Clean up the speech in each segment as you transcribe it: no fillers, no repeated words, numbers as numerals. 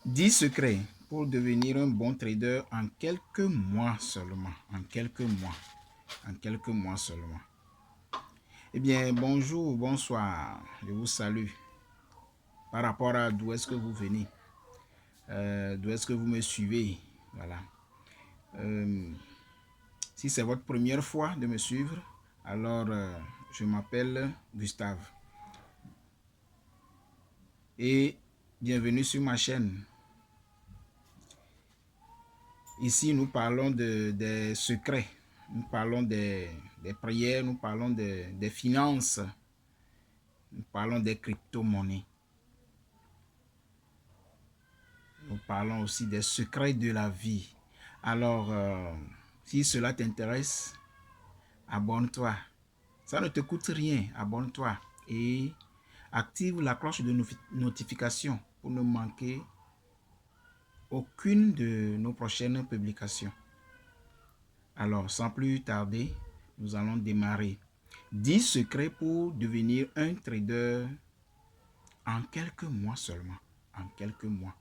10 secrets pour devenir un bon trader en quelques mois seulement. En quelques mois. En quelques mois seulement. Eh bien, bonjour, bonsoir. Je vous salue. Par rapport à d'où est-ce que vous venez. D'où est-ce que vous me suivez. Voilà. Si c'est votre première fois de me suivre, alors je m'appelle Gustave. Et bienvenue sur ma chaîne. Ici, nous parlons des secrets, nous parlons des prières, nous parlons des finances, nous parlons des crypto-monnaies. Nous parlons aussi des secrets de la vie. Alors, si cela t'intéresse, abonne-toi. Ça ne te coûte rien, abonne-toi et active la cloche de notification pour ne manquer aucune de nos prochaines publications. Alors, sans plus tarder, nous allons démarrer. 10 secrets pour devenir un trader en quelques mois seulement. En quelques mois.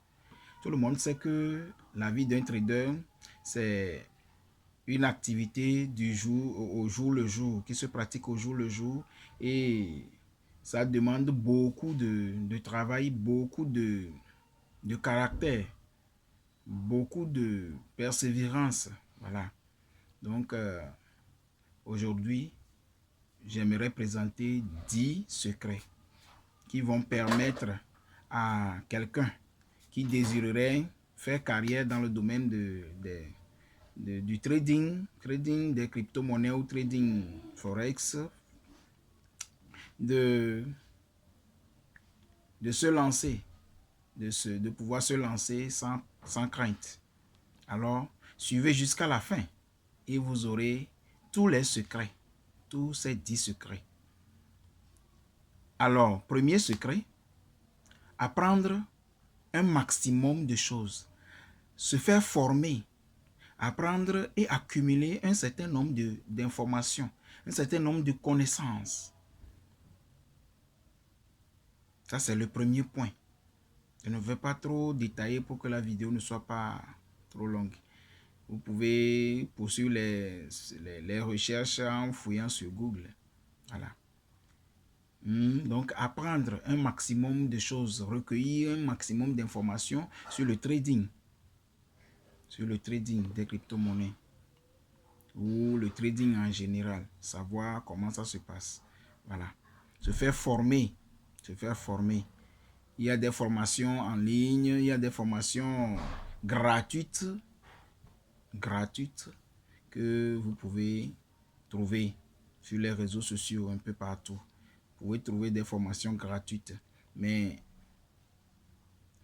Tout le monde sait que la vie d'un trader, c'est une activité du jour au jour le jour, qui se pratique au jour le jour. Et ça demande beaucoup de travail, beaucoup de caractère, beaucoup de persévérance. Voilà. Donc, aujourd'hui, j'aimerais présenter 10 secrets qui vont permettre à quelqu'un qui désirerait faire carrière dans le domaine du trading des crypto-monnaies ou trading forex, de se lancer, de pouvoir se lancer sans crainte. Alors, suivez jusqu'à la fin et vous aurez tous les secrets, tous ces 10 secrets. Alors, premier secret, apprendre un maximum de choses, se faire former, apprendre et accumuler un certain nombre d'informations, un certain nombre de connaissances. Ça, c'est le premier point. Je ne vais pas trop détailler pour que la vidéo ne soit pas trop longue. Vous pouvez poursuivre les recherches en fouillant sur Google. Voilà. Donc, apprendre un maximum de choses, recueillir un maximum d'informations sur le trading des crypto-monnaies ou le trading en général, savoir comment ça se passe. Voilà. Se faire former. Il y a des formations en ligne, il y a des formations gratuites que vous pouvez trouver sur les réseaux sociaux un peu partout. Vous pouvez trouver des formations gratuites, mais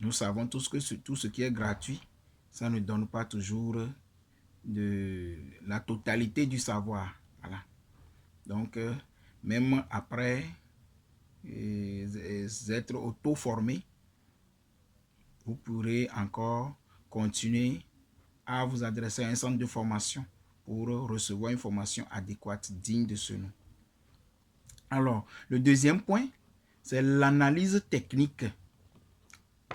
nous savons tous que tout ce qui est gratuit, ça ne donne pas toujours de la totalité du savoir. Voilà. Donc, même après être auto-formé, vous pourrez encore continuer à vous adresser à un centre de formation pour recevoir une formation adéquate, digne de ce nom. Alors, le deuxième point, c'est l'analyse technique.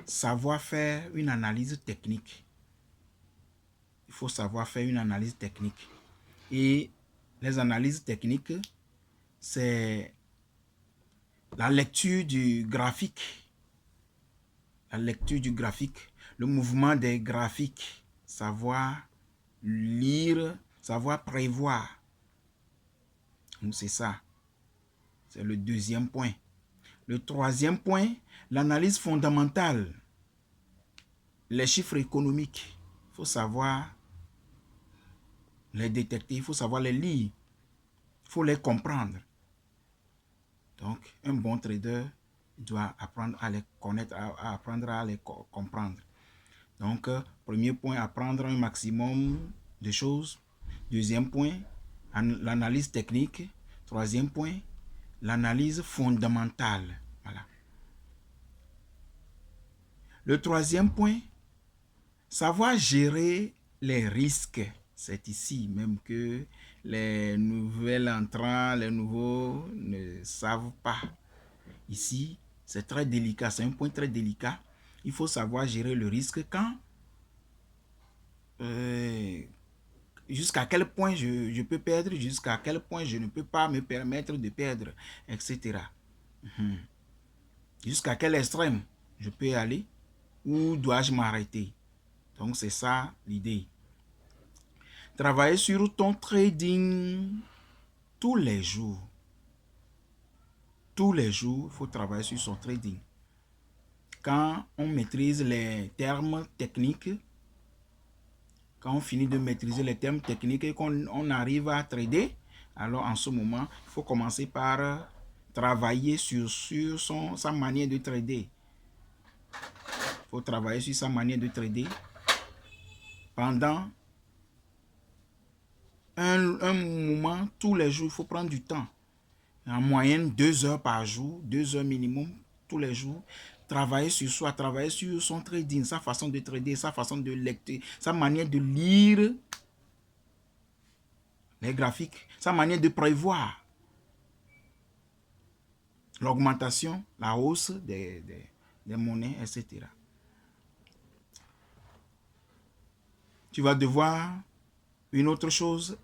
Savoir faire une analyse technique. Il faut savoir faire une analyse technique. Et les analyses techniques, c'est la lecture du graphique. La lecture du graphique, le mouvement des graphiques. Savoir lire, savoir prévoir. Donc c'est ça. C'est le deuxième point. Le troisième point, l'analyse fondamentale. Les chiffres économiques. Il faut savoir les détecter, il faut savoir les lire. Il faut les comprendre. Donc, un bon trader doit apprendre à les connaître, à apprendre à les comprendre. Donc, premier point, apprendre un maximum de choses. Deuxième point, l'analyse technique. Troisième point, l'analyse fondamentale. Voilà. Le troisième point, savoir gérer les risques. C'est ici même que les nouveaux entrants, les nouveaux ne savent pas. Ici, c'est très délicat, c'est un point très délicat. Il faut savoir gérer le risque quand, jusqu'à quel point je peux perdre, jusqu'à quel point je ne peux pas me permettre de perdre, etc. Jusqu'à quel extrême je peux aller, où dois-je m'arrêter. Donc c'est ça l'idée. Travailler sur ton trading tous les jours. Tous les jours, il faut travailler sur son trading. Quand on maîtrise les termes techniques, quand on finit de maîtriser les termes techniques et qu'on arrive à trader, alors en ce moment, il faut commencer par travailler sur sa manière de trader. Il faut travailler sur sa manière de trader pendant un moment, tous les jours. Il faut prendre du temps. En moyenne, 2 heures par jour, 2 heures minimum tous les jours. Travailler sur soi, travailler sur son trading, sa façon de trader, sa façon de lecter, sa manière de lire les graphiques, sa manière de prévoir l'augmentation, la hausse des monnaies, etc. Tu vas devoir, une autre chose,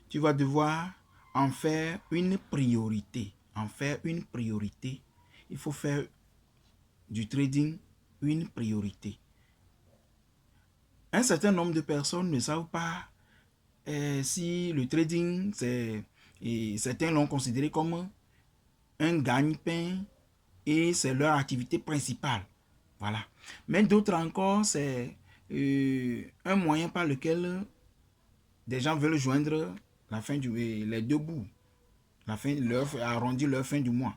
tu vas devoir en faire une priorité. En faire une priorité. Il faut faire du trading une priorité. Un certain nombre de personnes ne savent pas si le trading, certains l'ont considéré comme un gagne-pain et c'est leur activité principale. Voilà. Mais d'autres encore, c'est un moyen par lequel des gens veulent joindre les deux bouts, arrondir leur fin du mois,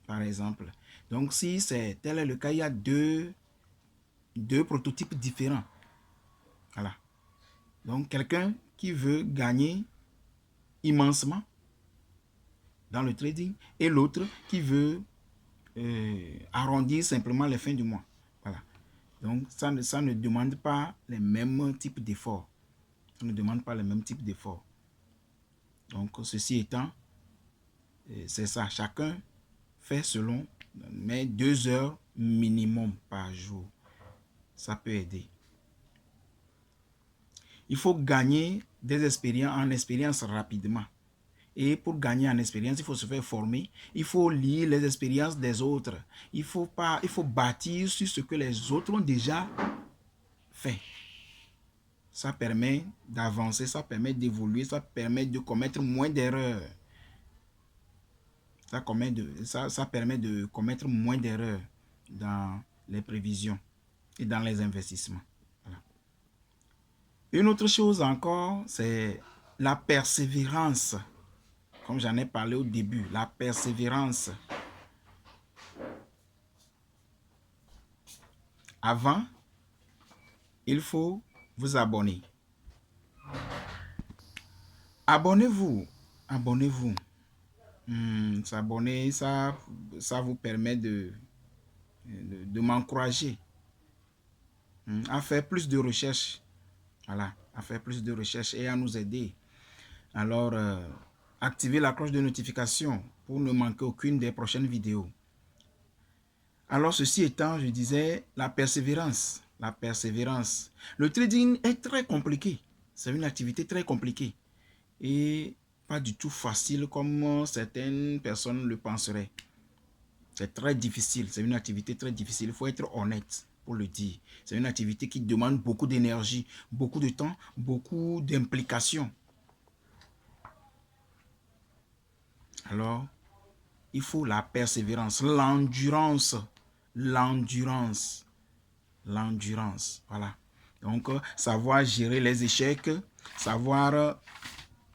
par exemple. Donc, si tel est le cas, il y a deux prototypes différents. Voilà. Donc, quelqu'un qui veut gagner immensement dans le trading et l'autre qui veut arrondir simplement les fins du mois. Voilà. Donc, ça ne demande pas les mêmes types d'efforts. Ça ne demande pas les mêmes types d'efforts. Donc, ceci étant, c'est ça. Chacun fait selon, mais 2 heures minimum par jour. Ça peut aider. Il faut gagner en expérience rapidement. Et pour gagner en expérience, il faut se faire former. Il faut lire les expériences des autres. Il faut bâtir sur ce que les autres ont déjà fait. Ça permet d'avancer, ça permet d'évoluer, ça permet de commettre moins d'erreurs. Ça permet de commettre moins d'erreurs dans les prévisions et dans les investissements. Voilà. Une autre chose encore, c'est la persévérance. Comme j'en ai parlé au début, la persévérance. Avant, il faut vous abonner. Abonnez-vous. Abonnez-vous. S'abonner, ça vous permet de m'encourager à faire plus de recherches. Voilà, à faire plus de recherches et à nous aider. Alors, activez la cloche de notification pour ne manquer aucune des prochaines vidéos. Alors, ceci étant, je disais, la persévérance. La persévérance. Le trading est très compliqué. C'est une activité très compliquée. Et pas du tout facile comme certaines personnes le penseraient. C'est très difficile. C'est une activité très difficile. Il faut être honnête pour le dire. C'est une activité qui demande beaucoup d'énergie, beaucoup de temps, beaucoup d'implications. Alors, il faut la persévérance, l'endurance. L'endurance. L'endurance. Voilà. Donc, savoir gérer les échecs, savoir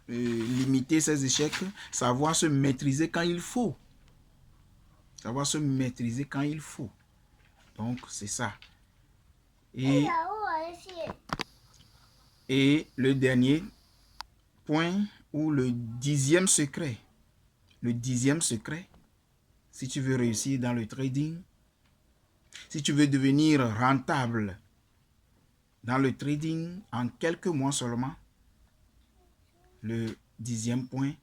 limiter ses échecs, savoir se maîtriser quand il faut. Savoir se maîtriser quand il faut. Donc, c'est ça. Et le dernier point, ou le 10e secret. Le 10e secret, si tu veux réussir dans le trading, si tu veux devenir rentable dans le trading en quelques mois seulement, le 10e point,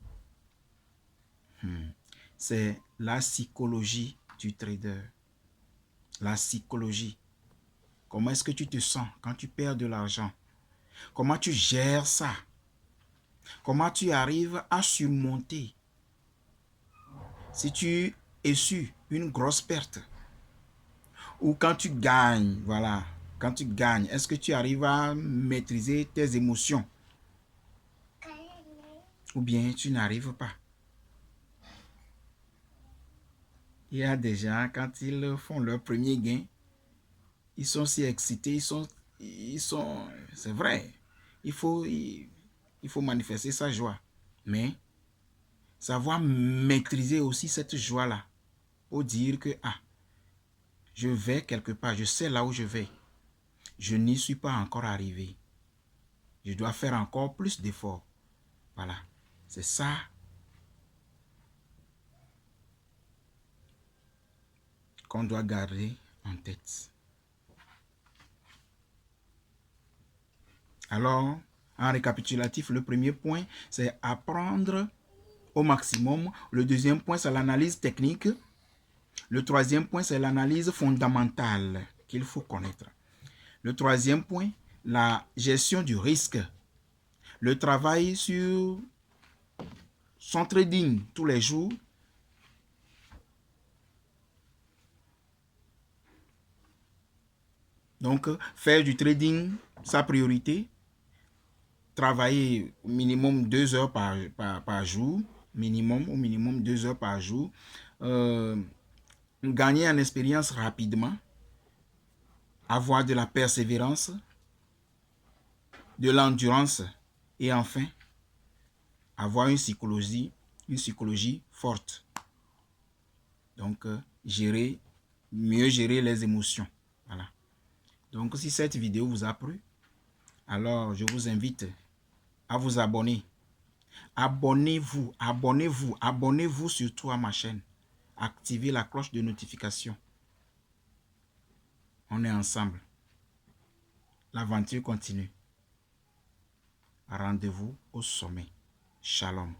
c'est la psychologie du trader. La psychologie. Comment est-ce que tu te sens quand tu perds de l'argent? Comment tu gères ça? Comment tu arrives à surmonter si tu essuies une grosse perte? Ou quand tu gagnes, voilà, quand tu gagnes, est-ce que tu arrives à maîtriser tes émotions? Ou bien tu n'arrives pas? Il y a des gens, quand ils font leur premier gain, ils sont si excités, c'est vrai, il faut manifester sa joie. Mais savoir maîtriser aussi cette joie-là, pour dire que, ah, je vais quelque part, je sais là où je vais. Je n'y suis pas encore arrivé. Je dois faire encore plus d'efforts. Voilà, c'est ça qu'on doit garder en tête. Alors, en récapitulatif, le premier point, c'est apprendre au maximum. Le deuxième point, c'est l'analyse technique. Le troisième point, c'est l'analyse fondamentale qu'il faut connaître. Le troisième point, la gestion du risque. Le travail sur son trading tous les jours. Donc, faire du trading sa priorité. Travailler au minimum 2 heures par jour. Au minimum 2 heures par jour. Gagner en expérience rapidement. Avoir de la persévérance. De l'endurance. Et enfin, avoir une psychologie forte. Donc, mieux gérer les émotions. Voilà. Donc, si cette vidéo vous a plu, alors je vous invite à vous abonner. Abonnez-vous surtout à ma chaîne. Activez la cloche de notification. On est ensemble. L'aventure continue. Rendez-vous au sommet. Shalom.